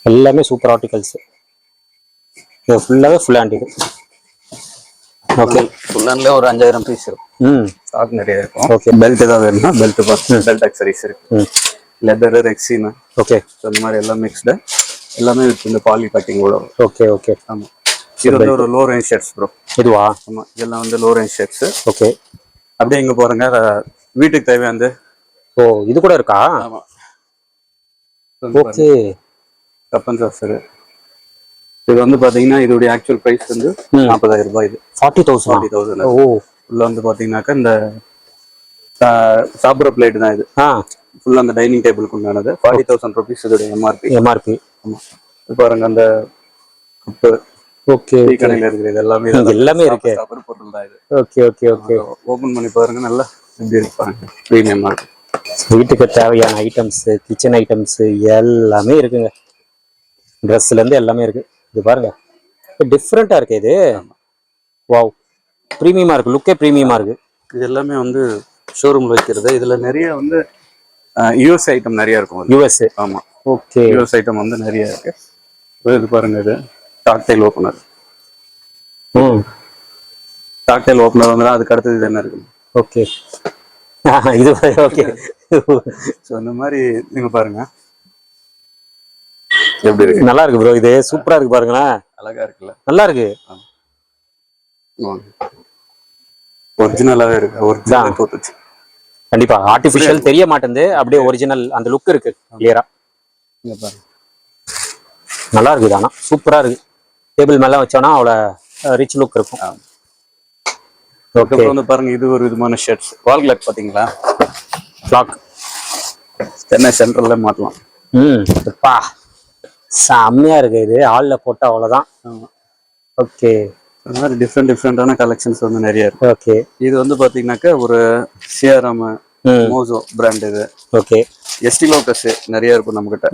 எல்லாமே சூப்பர் ஆர்டிகல்ஸு. இது ஃபுல்லாகவே ஃபுல் ஹேண்ட் இது. ஓகே, ஃபுல் ஹேண்ட்ல ஒரு 5000 பீஸ் இருக்கும். ஸ்டாக் நிறைய இருக்கும். ஓகே, பெல்ட் ஏதாவது வேணும்னா பெல்ட் பார்த்து பெல்ட் அக்சரிஸ் இருக்கு. Leather, rexine. ஓகே, அந்த மாதிரி எல்லாம் மிக்ஸ்டு, எல்லாமே வித் இந்த பாலி பேக்கிங்கோட. Okay okay. ஆமாம், இது வந்து ஒரு லோ ரேஞ்ச் ஷர்ட்ஸ் ப்ரோ. இதுவா? ஆமாம், இதெல்லாம் வந்து லோ ரேஞ்ச் ஷர்ட்ஸ். ஓகே, அப்படியே இங்கே போகிறங்க வீட்டுக்கு தேவையான. ஓ, இது கூட இருக்கா? ஆமாம், ஓகே. Cubbon Chaucer. இது வந்து பார்த்தீங்கன்னா இதோடைய ஆக்சுவல் ப்ரைஸ் வந்து 40,000 ரூபாய். இது 40,000. ஓ, உள்ள வந்து பார்த்தீங்கன்னாக்கா இந்த சாப்பிட்ற பிளேட் தான் இது. ஃபுல்லாக அந்த டைனிங் டேபிளுக்கு உண்டானது. 40,000 ருபீஸ் இதோடைய எம்ஆர்பி. ஆமாம், பாருங்க அந்த கப்பு. ஓகே, கடையில் இருக்குது. இது எல்லாமே இருக்கு. சாப்பிட்ற பொருள் தான் இது. Okay okay okay. ஓப்பன் பண்ணி பாருங்க, நல்லா எப்படி இருப்பாங்க. Premium mark. வீட்டுக்கு தேவையான ஐட்டம்ஸ், கிச்சன் ஐட்டம்ஸ் எல்லாமே இருக்குங்க. ட்ரெஸ்ல இருந்து எல்லாமே இருக்கு. இது பாருங்க, டிஃப்ரெண்டா இருக்கு. இது வாவ், பிரீமியமா இருக்கு. லுக்கே பிரீமியமா இருக்கு. இது எல்லாமே வந்து ஷோரூம்ல வைக்கிறது. இதுல நிறைய வந்து யூஎஸ் ஐட்டம் நிறைய இருக்கும். யூஎஸ். ஆமா, ஓகே. யூஎஸ் ஐட்டம் வந்து நிறைய இருக்கு. இது பாருங்க, இது டாக்டைல் ஓப்பனர். டாக்டைல் ஓப்பனர் வந்து அதுக்கு அடுத்தது இது என்ன இருக்கு? ஓகே, இது ஓகே. ஸோ இந்த மாதிரி நீங்க பாருங்க எப்படி இருக்கு. நல்லா இருக்கு ப்ரோ, இது சூப்பரா இருக்கு பாருங்களேன். அழகா இருக்குல்ல, நல்லா இருக்கு. ஒரிஜினலாவே இருக்கு. ஒரிஜினல் தோத்துச்சு. கண்டிப்பா ஆர்டிபிஷியல் தெரிய மாட்டேங்குது, அப்படியே ஒரிஜினல் அந்த லுக் இருக்கு கிளியரா. இங்க பாருங்க நல்லா இருக்குது, ஆனா சூப்பரா இருக்கு. டேபிள் மேல வச்சோம்னா அவ்வளவு ரிச் லுக் இருக்கும். ஓகே வந்து பாருங்க, இது ஒரு விதமான ஷர்ட்ஸ். வால் கிளாக் பாத்தீங்களா, கிளாக் சென்னை சென்ட்ரல்ல மாட்டலாம். பா செம்மையா இருக்கு. இது ஹால்ல போட்டா அவ்வளவுதான். ஓகே, இந்த மாதிரி டிஃப்ரெண்டான கலெக்ஷன்ஸ் வந்து நிறைய இருக்கு. ஓகே, இது வந்து பாத்தீங்கன்னாக்கா ஒரு சிஆர்எம் மோசோ பிராண்ட். இது ஓகே. எஸ்டி லோக்கஸ் நிறைய இருக்கும் நம்ம கிட்ட.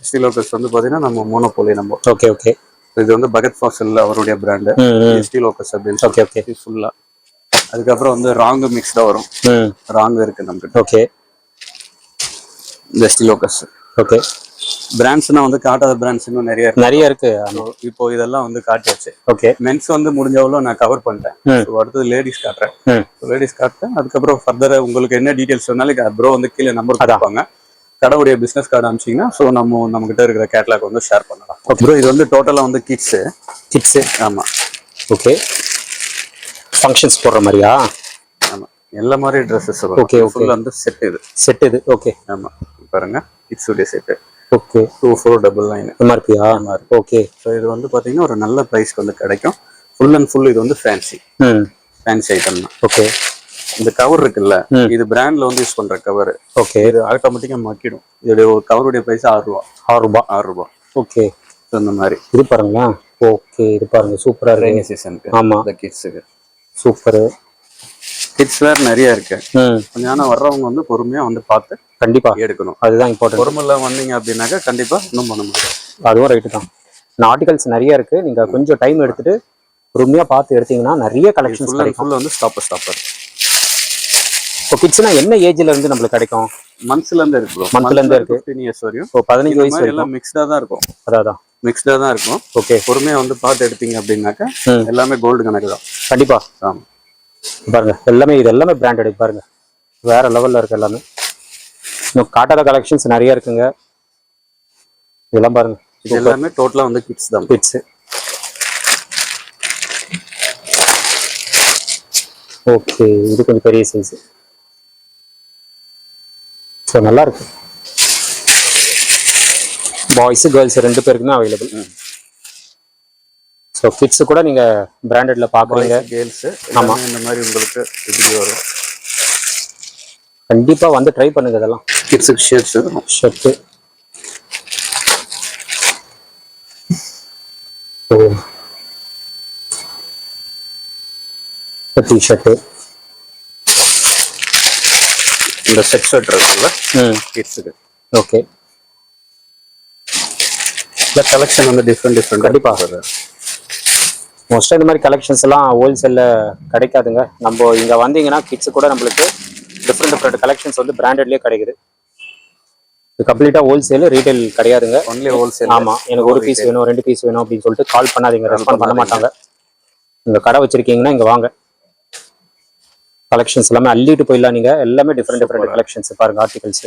எஸ்டி லோக்கஸ் வந்து பாத்தீங்கன்னா நம்ம மோனோபோலி நம்ம. Okay, okay. இது வந்து பகத் ஃபாசல் அவருடைய பிராண்ட் எஸ்டி லோக்கஸ் அப்படின்னு. Okay, okay. ஃபுல்லா அதுக்கப்புறம் வந்து ராங் மிக்ஸ்டா வரும். ராங் இருக்கு நம்ம கிட்ட. ஓகே, எஸ்டி லோக்கஸ். ஓகே. பிராண்ட்ஸ்னா வந்து காட்டாத பிராண்ட்ஸ் இன்னும் நிறைய இருக்கு. இப்போ இதெல்லாம் வந்து காட்டியாச்சு. ஓகே, மென்ஸ் வந்து முடிஞ்ச அவ்வளோ நான் கவர் பண்ணிட்டேன். அடுத்தது லேடிஸ் காட்டுறேன். லேடிஸ் காட்டுறேன். அதுக்கப்புறம் ஃபர்தரா உங்களுக்கு என்ன டீடைல்ஸ் வேணாலும் ப்ரோ வந்து கீழே நம்பர் கொடுப்பாங்க. கடையுடைய பிசினஸ் கார்டு அனுப்பிச்சிங்கன்னா ஸோ நம்ம கிட்ட இருக்கிற கேட்லாக் வந்து ஷேர் பண்ணலாம். ப்ரோ இது வந்து டோட்டலாக வந்து கிட்ஸு. ஆமாம். ஓகே, ஃபங்க்ஷன்ஸ் போடுற மாதிரியா? ஆமாம், எல்லா மாதிரி ட்ரெஸ்ஸஸ். ஓகே, ஃபுல்லாக வந்து செட் இது. ஓகே, ஆமாம். பாருங்க கிட்ஸுடைய செட்டு. ஓகே, 2499 எம்ஆர்பியா? ஓகே. ஸோ இது வந்து பார்த்தீங்கன்னா ஒரு நல்ல ப்ரைஸ்க்கு வந்து கிடைக்கும். ஃபுல் அண்ட் ஃபுல் இது வந்து ஃபேன்சி ஐட்டம் தான். ஓகே. இந்த கவர் இருக்குல்ல, இது பிராண்ட்ல வந்து யூஸ் பண்ற கவர். ஓகே. இது ஆட்டோமேட்டிக்கா மக்கிடும். இதோட ஒரு கவருடைய பிரைஸ் 6 ரூபாய். ஓகே. இந்த மாதிரி இது பாருங்களா. ஓகே, இது பாருங்க சூப்பரா இருக்கு. ரெய்னி சீசனுக்கு. ஆமா, இந்த கிட்ஸுக்கு சூப்பர். கிட்ஸ் வேர் நிறைய இருக்கு. கொஞ்சம் ஆனா வர்றவங்க வந்து பொறுமையா வந்து பார்த்து கண்டிப்பா எடுக்கணும். அதுதான் இம்பார்ட்டன்ட். பொறுமையில வந்தீங்க அப்படின்னாக்கா கண்டிப்பா இன்னும் பண்ண முடியும். அதுவும் ரைட்டு தான். ஆர்டிகல்ஸ் நிறைய இருக்கு. நீங்க கொஞ்சம் டைம் எடுத்துட்டு பொறுமையா பார்த்து எடுத்தீங்கன்னா நிறைய கலெக்ஷன்ஸ் கிடைக்கும். ஃபுல்லா வந்து ஸ்டாப்பர். இப்போ கிட்ஸ்னா என்ன ஏஜ்ல இருந்து நம்மளுக்கு கிடைக்கும்? மந்த்ஸ்ல இருந்து இருக்கு ப்ரோ. மந்த்ல இருந்து இருக்கு. 15 இயர்ஸ் வரையும். ஓ, 15 வயசு வரையும் எல்லாம் மிக்ஸ்டா தான் இருக்கும். அதான் மிக்ஸ்டா தான் இருக்கும். ஓகே. பொறுமையா வந்து பார்த்து எடுத்தீங்க அப்படின்னாக்கா எல்லாமே கோல்டு கணக்கு தான். கண்டிப்பா. ஆமா, பாருங்க எல்லாமே இது எல்லாமே பிராண்டட். பாருங்க வேற லெவல்ல இருக்கு எல்லாமே. இன்னும் காட்டாத கலெக்ஷன்ஸ் நிறைய இருக்குங்க. இதெல்லாம் பாருங்க, இது எல்லாமே டோட்டலா வந்து கிட்ஸ் தான். கிட்ஸ். ஓகே, இது கொஞ்சம் பெரிய சைஸ். ஸோ நல்லா இருக்கு. பாய்ஸ் கேர்ள்ஸ் ரெண்டு பேருக்குமே அவைலபிள். ஸோ கிட்ஸ் கூட நீங்க பிராண்டட்ல பாக்குறீங்க. கேர்ள்ஸ் ஆமா, இந்த மாதிரி உங்களுக்கு எப்படி வரும். கண்டிப்பா வந்து ட்ரை பண்ணுங்க. இதெல்லாம் கிட்ஸுக்கு ஷர்ட்ஸ் ஷர்ட். டி-ஷர்ட். இந்த செட் ஷர்ட் இருக்குல்ல கிட்ஸுக்கு. ஓகே. இந்த கலெக்ஷன் வந்து டிஃப்ரெண்ட். கண்டிப்பா மோஸ்ட்டாக இந்த மாதிரி கலெக்ஷன்ஸ் எல்லாம் ஹோல்சேல்ல கிடைக்காதுங்க. நம்ம இங்க வந்தீங்கன்னா கிட்ஸ் கூட நம்மளுக்கு டிஃப்ரெண்ட் கலெக்ஷன்ஸ் வந்து பிராண்டட்லயே கிடைக்குது. இது கம்ப்ளீட்டா ஹோல்சேல், ரீட்டைல் கிடையாதுங்க. Only wholesale. ஆமா, எனக்கு ஒரு பீஸ் வேணும் 2 பீஸ் வேணும் அப்படின்னு சொல்லிட்டு கால் பண்ணாதீங்க, ரெஸ்பாண்ட் பண்ண மாட்டாங்க. இங்க கடை வச்சிருக்கீங்கன்னா இங்க வாங்க. கலெக்ஷன்ஸ் எல்லாமே அள்ளிட்டு போயிடலாம். நீங்க எல்லாமே டிஃப்ரெண்ட் கலெக்ஷன்ஸ் பாருங்க. ஆர்டிகல்ஸ்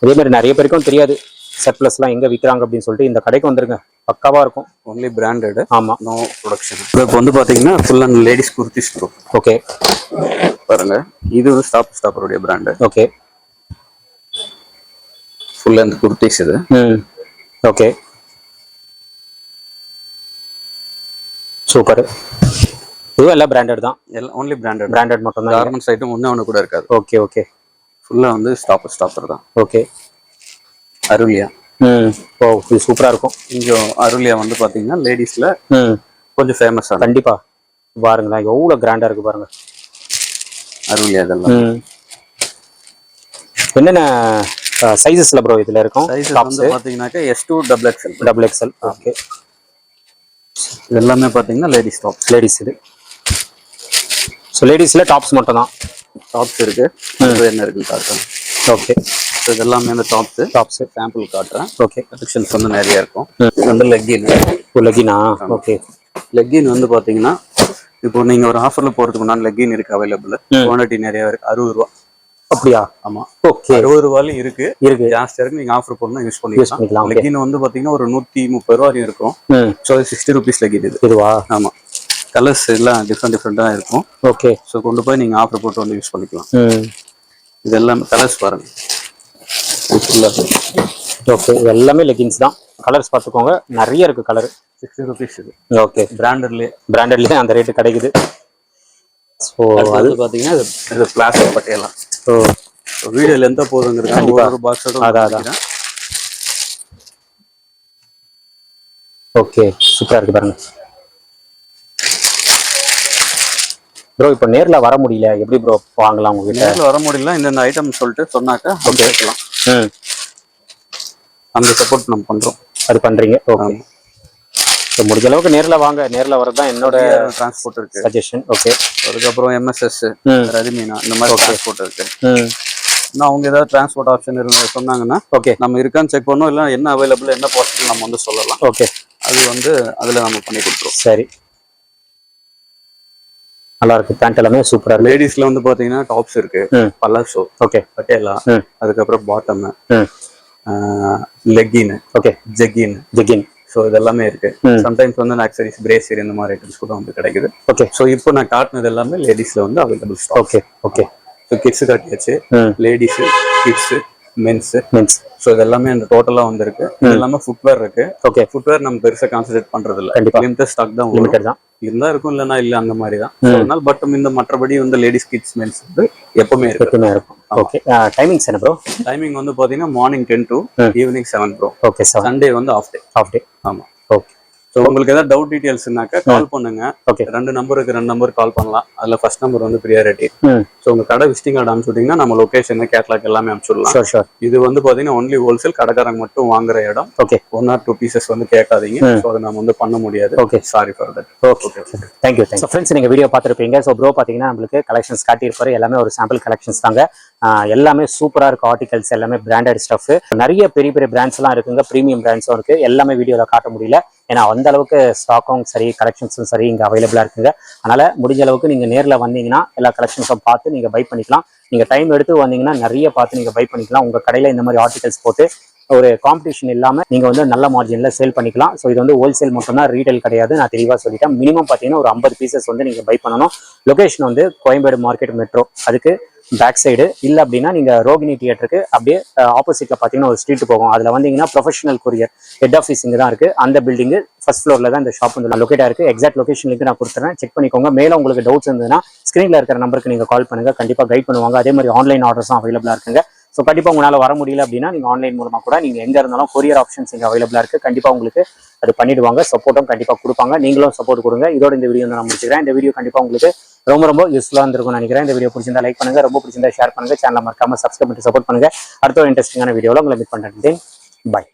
இதே மாதிரி நிறைய பேருக்கும் தெரியாது சர்ப்ளஸ்லாம் எங்க விற்கிறாங்க அப்படின்னு சொல்லிட்டு இந்த கடைக்கு வந்துருங்க, பக்காவா இருக்கும். Only branded. ஆமா, நோ ப்ரொடக்ஷன். இப்போ வந்து பாத்தீங்கன்னா full and ladies kurtis bro. Okay. பாருங்க, இது வந்து ஸ்டாப்பருடைய brand. Okay. Full and kurtis இது. Okay, super. இதுவும் எல்லாம் பிராண்டட் தான். எல்லாம் ஒன்லி பிராண்டட் மட்டும் தான். கார்மெண்ட்ஸ் ஐட்டம் ஒண்ணு கூட இருக்காது. Okay, okay. ஃபுல்லா வந்து ஸ்டாப்பர் தான். ஓகே. அருளியா. ஓ, இது சூப்பரா இருக்கும். கொஞ்சம் அருளியா வந்து பாத்தீங்கன்னா லேடிஸ்ல கொஞ்சம் ஃபேமஸ். கண்டிப்பா பாருங்களேன் எவ்வளவு கிராண்டா இருக்கு பாருங்க அருளியா. இதெல்லாம் என்னென்ன சைஸஸ்ல ப்ரோ இதுல இருக்கும்? சைஸ் வந்து பாத்தீங்கன்னாக்க S2 XXL. ஓகே. இது எல்லாமே பாத்தீங்கன்னா லேடிஸ் டாப். லேடிஸ் இது. ஸோ லேடிஸ்ல டாப்ஸ் மட்டும் தான். டாப்ஸ் இருக்கு. என்ன இருக்குன்னு காட்டுறேன். ஓகே. இது எல்லாமே அந்த டாப்ஸ் சாம்பிள் காட்டுறேன். ஓகே. கலெக்ஷன்ஸ் வந்து நிறைய இருக்கும். இது வந்து லெகினா. ஓகே. லெகின் வந்து பாத்தீங்கன்னா இப்போ நீங்க ஒரு ஆஃபர்ல போறதுக்கு முன்னாடி லெகின் இருக்கு அவைலபிள். குவான்டிட்டி நிறைய இருக்கு. 60 ரூபா. அப்படியா? ஆமா, ஓகே. 60 ரூபாயிலும் இருக்கு, ஜாஸ்தியா இருக்கு. நீங்க ஆஃபர் போடணும் யூஸ் பண்ணிக்கலாம். லெகின் வந்து பாத்தீங்கன்னா ஒரு 130 ரூபா வரையும் இருக்கும். ஸோ 60 ருபீஸ் லெகின் இதுவா? ஆமா, கலர்ஸ் எல்லாம் டிஃப்ரெண்டா இருக்கும். ஓகே. ஸோ கொண்டு போய் நீங்க ஆஃபர் போட்டு வந்து யூஸ் பண்ணிக்கலாம். இது எல்லாமே கலர்ஸ் பாருங்க. ஓகே, இது எல்லாமே லெகின்ஸ் தான். கலர்ஸ் பார்த்துக்கோங்க, நிறைய இருக்கு கலர். 60 ருபீஸ் இது. ஓகே, பிராண்டட்லயே அந்த ரேட்டு கிடைக்குது. ஸோ அது பார்த்தீங்கன்னா இது பிளாஸ்டிக் பட்டையெல்லாம். வீடியோ லென்த்தா போகுதுங்கிறது ஒரு பாக்ஸோட. அதான். ஓகே, சூப்பரா இருக்கு பாருங்க ப்ரோ. இப்போ நேர்ல வர முடியல, எப்படி ப்ரோ வாங்கலாம் உங்ககிட்ட? நேர்ல வர முடியல, இந்த ஐட்டம் சொல்லிட்டு சொன்னாக்கா ஓகே கேட்கலாம். அந்த சப்போர்ட் நம்ம பண்றோம். அது பண்றீங்க? ஓகே. ஸோ முடிஞ்ச அளவுக்கு நேர்ல வாங்க. நேர்ல வரதான் என்னோட டிரான்ஸ்போர்ட் இருக்கு சஜஷன். ஓகே. அதுக்கப்புறம் எம்எஸ்எஸ், ரெடிமீனா, இந்த மாதிரி டிரான்ஸ்போர்ட் இருக்கு. இன்னும் அவங்க ஏதாவது டிரான்ஸ்போர்ட் ஆப்ஷன் சொன்னாங்கன்னா ஓகே, நம்ம இருக்கான்னு செக் பண்ணோம். இல்லை என்ன அவைலபிள், என்ன பாசிபிள் நம்ம வந்து சொல்லலாம். ஓகே, அது வந்து அதுல நம்ம பண்ணி கொடுத்துருவோம். சரி, நல்லா இருக்கு. பேண்ட் எல்லாமே சூப்பரா இருக்கு. லேடிஸ்ல வந்து பாத்தீங்கன்னா டாப்ஸ் இருக்கு, பல்லாசோ, ஓகே, பட்டேலா, அதுக்கப்புறம் bottom, legging, okay, jegging. So இதெல்லாமே இருக்கு. சம்டைம்ஸ் வந்து ஆக்சரிஸ், பிரேசியர், இந்த மாதிரி ஐட்டம்ஸ் கூட வந்து கிடைக்குது. ஓகே. ஸோ இப்போ நான் காட்டினது எல்லாமே லேடிஸ்ல வந்து available stock. Okay. Okay. So kids காட்டியாச்சு, லேடிஸ், கிட்ஸ், மென்ஸ். ஸோ இது எல்லாமே அந்த டோட்டலா வந்துருக்கு. இது எல்லாமே ஃபுட்வேர் இருக்கு. ஓகே. ஃபுட்வேர் நம்ம பெருசா கான்சென்ட்ரேட் பண்றது இல்லை. கண்டிப்பா லிமிட்டட் ஸ்டாக் தான், லிமிட்டட் தான் இருந்தா இருக்கும், இல்லைன்னா இல்ல, அந்த மாதிரி தான். அதனால பட் இந்த மற்றபடி வந்து லேடிஸ், கிட்ஸ், மென்ஸ் வந்து எப்பவுமே இருக்கும். ஓகே. டைமிங்ஸ் என்ன ப்ரோ? டைமிங் வந்து பாத்தீங்கன்னா morning 10 to evening 7 bro. Okay. Sunday வந்து ஆஃப் டே. ஆமா. ஓகே. ஸோ உங்களுக்கு ஏதாவது டவுட் டீடைல்ஸ்னாக்கா கால் பண்ணுங்க. ஓகே. ரெண்டு நம்பர் கால் பண்ணலாம். அதுல ஃபர்ஸ்ட் நம்பர் வந்து ப்ரியாரிட்டி. ஸோ உங்க கடை விசிட்டிங் கார்டு அனுப்பிச்சுட்டீங்கன்னா நம்ம லொகேஷன், கேட்லாக் எல்லாமே அனுப்பிச்சுடலாம். இது வந்து பாத்தீங்கன்னா ஒன்லி ஹோல்சேல், கடைக்காரங்க மட்டும் வாங்குற இடம். ஓகே. 1 or 2 பீசஸ் வந்து கேட்காதீங்க. ஸோ அதை நம்ம வந்து பண்ண முடியாது. Okay, sorry for that. Okay, thank you. So friends, நீங்க வீடியோ பார்த்துருப்பீங்க. ஸோ ப்ரோ பார்த்தீங்கன்னா நம்மளுக்கு கலெக்ஷன்ஸ் காட்டியிருப்பாரு. எல்லாமே ஒரு சாம்பிள் கலெக்ஷன்ஸ் தாங்க. எல்லாமே சூப்பரா இருக்கு. ஆர்டிகல்ஸ் எல்லாமே பிராண்டட் ஸ்டஃப். நிறைய பெரிய பெரிய பிராண்ட்ஸ் எல்லாம் இருக்குங்க, ப்ரீமியம் பிராண்ட்ஸும் இருக்கு. எல்லாமே வீடியோல காட்ட முடியல, ஏன்னா அந்த அளவுக்கு ஸ்டாக்கும் சரி, கலெக்ஷன்ஸும் சரி இங்க அவைலபிளா இருக்குங்க. அதனால முடிஞ்ச அளவுக்கு நீங்க நேர்ல வந்தீங்கன்னா எல்லா கலெக்ஷன்ஸும் பார்த்து நீங்க பை பண்ணிக்கலாம். நீங்க டைம் எடுத்து வந்தீங்கன்னா நிறைய பார்த்து நீங்க பை பண்ணிக்கலாம். உங்க கடையில இந்த மாதிரி ஆர்டிகல்ஸ் போட்டு ஒரு காம்படிஷன் இல்லாம நீங்க வந்து நல்ல மார்ஜின்ல சேல் பண்ணிக்கலாம். ஸோ இது வந்து ஹோல்சேல் மட்டும்தான், ரீட்டைல் கிடையாது. நான் தெளிவா சொல்லிட்டேன். மினிமம் பார்த்தீங்கன்னா ஒரு 50 பீசஸ் வந்து நீங்க பை பண்ணணும். லொகேஷன் வந்து கோயம்பேடு மார்க்கெட் மெட்ரோ, அதுக்கு பேக் சைடு. இல்லை அப்படின்னா நீங்க ரோகிணி தியேட்டருக்கு அப்படியே ஆப்போசிட்ல பார்த்தீங்கன்னா ஒரு ஸ்ட்ரீட் போகும். அதுல வந்தீங்கன்னா ப்ரொஃபஷனல் கொரியர் ஹெட் ஆஃபீஸ் இங்கே தான் இருக்கு. அந்த பில்டிங் ஃபர்ஸ்ட் ஃப்ளோர்ல தான் இந்த ஷாப் வந்து லொகேட் ஆயிருக்கு. எக்ஸாக்ட் லொகேஷன் லிங்க் நான் கொடுத்துறேன், செக் பண்ணிக்கோங்க. மேல உங்களுக்கு டவுட்ஸ் இருந்ததுன்னா ஸ்கிரீன்ல இருக்கிற நம்பருக்கு நீங்க கால் பண்ணுங்க, கண்டிப்பா கைட் பண்ணுவாங்க. அதே மாதிரி ஆன்லைன் ஆர்டர்ஸும் அவைலபிளா இருக்குங்க. ஸோ கண்டிப்பாக உங்களால் வர முடியல அப்படின்னா நீங்கள் ஆன்லைன் மூலமாக கூட நீங்கள் எங்கே இருந்தாலும் கொரியர் ஆப்ஷன்ஸ் இங்கே அவைலபிளாக இருக்குது. கண்டிப்பாக உங்களுக்கு அது பண்ணிடுவாங்க. சப்போர்ட்டும் கண்டிப்பாக கொடுப்பாங்க. நீங்களும் சப்போர்ட் கொடுங்க. இதோட இந்த வீடியோ நான் முடிச்சுக்கிறேன். இந்த வீடியோ கண்டிப்பாக உங்களுக்கு ரொம்ப யூஸ்ஃபுல்லாக இருந்திருக்கும்னு நினைக்கிறேன். இந்த வீடியோ பிடிச்சிருந்தா லைக் பண்ணுங்க, ரொம்ப பிடிச்சிருந்தா ஷேர் பண்ணுங்க, சேனலை மறக்காம சப்ஸ்கிரைப் பண்ணி சப்போர்ட் பண்ணுங்க. அடுத்த ஒரு இன்ட்ரெஸ்டிங்கான வீடியோவில் உங்களை மீட் பண்ணுறேன். பை.